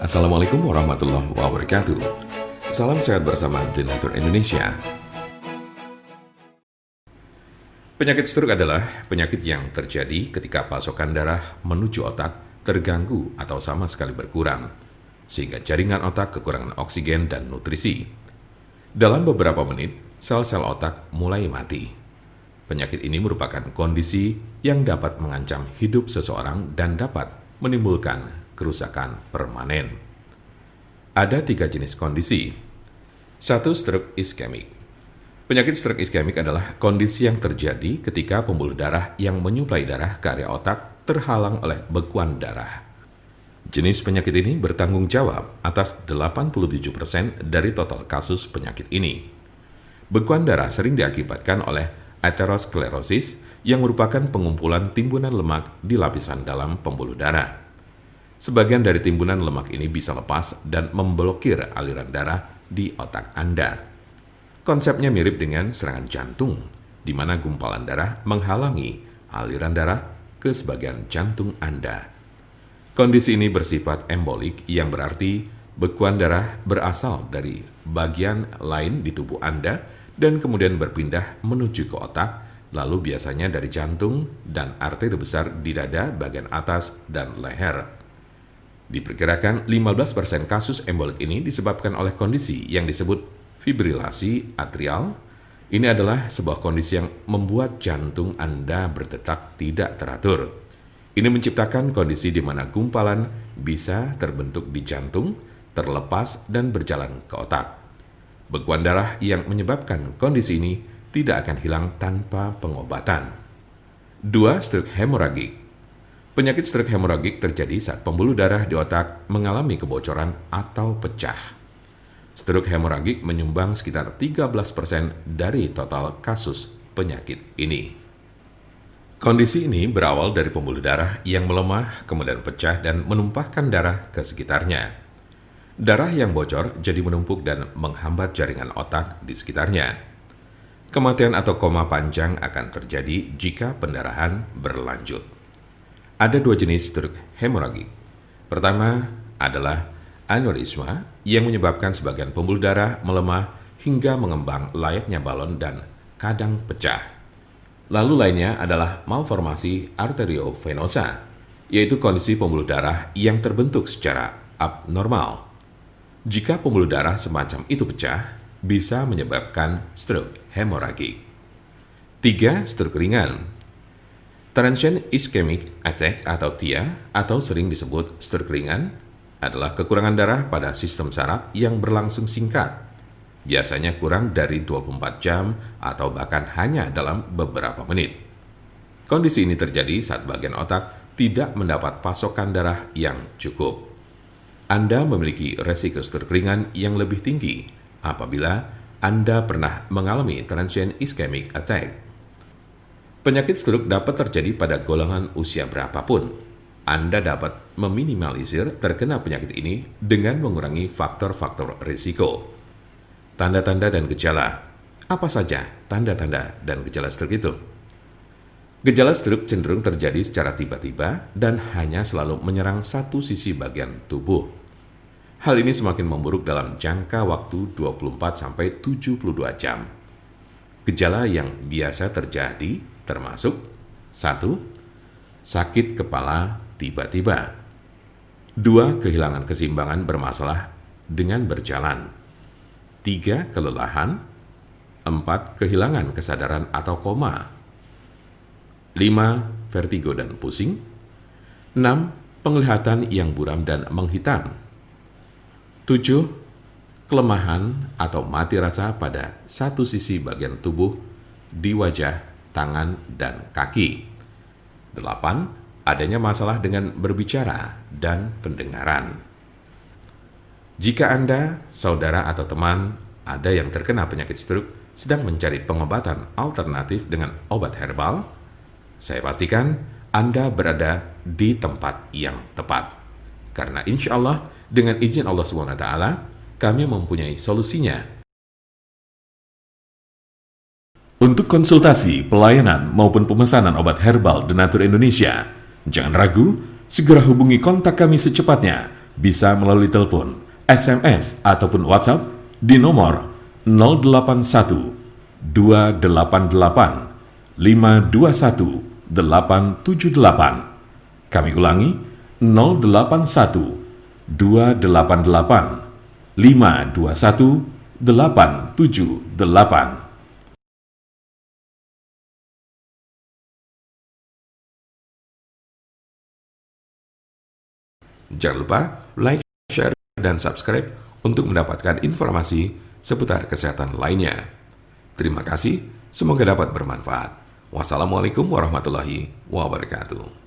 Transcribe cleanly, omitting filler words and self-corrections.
Assalamualaikum warahmatullahi wabarakatuh. Salam sehat bersama Denatur Indonesia. Penyakit stroke adalah penyakit yang terjadi ketika pasokan darah menuju otak terganggu atau sama sekali berkurang, sehingga jaringan otak kekurangan oksigen dan nutrisi. Dalam beberapa menit, sel-sel otak mulai mati. Penyakit ini merupakan kondisi yang dapat mengancam hidup seseorang dan dapat menimbulkan kerusakan permanen. Ada 3 jenis kondisi. 1. Stroke iskemik. Penyakit stroke iskemik adalah kondisi yang terjadi ketika pembuluh darah yang menyuplai darah ke area otak terhalang oleh bekuan darah. Jenis penyakit ini bertanggung jawab atas 87% dari total kasus penyakit ini. Bekuan darah sering diakibatkan oleh aterosklerosis yang merupakan pengumpulan timbunan lemak di lapisan dalam pembuluh darah. Sebagian dari timbunan lemak ini bisa lepas dan memblokir aliran darah di otak Anda. Konsepnya mirip dengan serangan jantung, di mana gumpalan darah menghalangi aliran darah ke sebagian jantung Anda. Kondisi ini bersifat embolik, yang berarti bekuan darah berasal dari bagian lain di tubuh Anda dan kemudian berpindah menuju ke otak, lalu biasanya dari jantung dan arteri besar di dada bagian atas dan leher. Diperkirakan 15% kasus embolik ini disebabkan oleh kondisi yang disebut fibrilasi atrial. Ini adalah sebuah kondisi yang membuat jantung Anda berdetak tidak teratur. Ini menciptakan kondisi di mana gumpalan bisa terbentuk di jantung, terlepas dan berjalan ke otak. Bekuan darah yang menyebabkan kondisi ini tidak akan hilang tanpa pengobatan. 2. Stroke hemoragik. Penyakit stroke hemoragik terjadi saat pembuluh darah di otak mengalami kebocoran atau pecah. Stroke hemoragik menyumbang sekitar 13% dari total kasus penyakit ini. Kondisi ini berawal dari pembuluh darah yang melemah, kemudian pecah dan menumpahkan darah ke sekitarnya. Darah yang bocor jadi menumpuk dan menghambat jaringan otak di sekitarnya. Kematian atau koma panjang akan terjadi jika pendarahan berlanjut. Ada 2 jenis stroke hemoragik. Pertama adalah aneurisma yang menyebabkan sebagian pembuluh darah melemah hingga mengembang layaknya balon dan kadang pecah. Lalu lainnya adalah malformasi arteriovenosa, yaitu kondisi pembuluh darah yang terbentuk secara abnormal. Jika pembuluh darah semacam itu pecah, bisa menyebabkan stroke hemoragik. 3. Stroke ringan. Transient ischemic attack atau TIA, atau sering disebut stroke ringan, adalah kekurangan darah pada sistem saraf yang berlangsung singkat, biasanya kurang dari 24 jam atau bahkan hanya dalam beberapa menit. Kondisi ini terjadi saat bagian otak tidak mendapat pasokan darah yang cukup. Anda memiliki resiko stroke ringan yang lebih tinggi apabila Anda pernah mengalami transient ischemic attack. Penyakit stroke dapat terjadi pada golongan usia berapapun. Anda dapat meminimalisir terkena penyakit ini dengan mengurangi faktor-faktor risiko. Tanda-tanda dan gejala. Apa saja tanda-tanda dan gejala stroke itu? Gejala stroke cenderung terjadi secara tiba-tiba dan hanya selalu menyerang satu sisi bagian tubuh. Hal ini semakin memburuk dalam jangka waktu 24-72 jam. Gejala yang biasa terjadi termasuk 1. Sakit kepala tiba-tiba. 2. Kehilangan keseimbangan bermasalah dengan berjalan. 3. Kelelahan. 4. Kehilangan kesadaran atau koma. 5. Vertigo dan pusing. 6. Penglihatan yang buram dan menghitam. 7. Kelemahan atau mati rasa pada satu sisi bagian tubuh di wajah, tangan, dan kaki. 8. Adanya masalah dengan berbicara dan pendengaran. Jika Anda, saudara atau teman ada yang terkena penyakit stroke sedang mencari pengobatan alternatif dengan obat herbal, saya pastikan Anda berada di tempat yang tepat. Karena insya Allah, dengan izin Allah SWT, kami mempunyai solusinya. Untuk konsultasi, pelayanan, maupun pemesanan obat herbal Denatur Indonesia, jangan ragu, segera hubungi kontak kami secepatnya, bisa melalui telepon, SMS, ataupun WhatsApp di nomor 081 288 521 878. Kami ulangi, 081 288 521 878. Jangan lupa like, share, dan subscribe untuk mendapatkan informasi seputar kesehatan lainnya. Terima kasih, semoga dapat bermanfaat. Wassalamualaikum warahmatullahi wabarakatuh.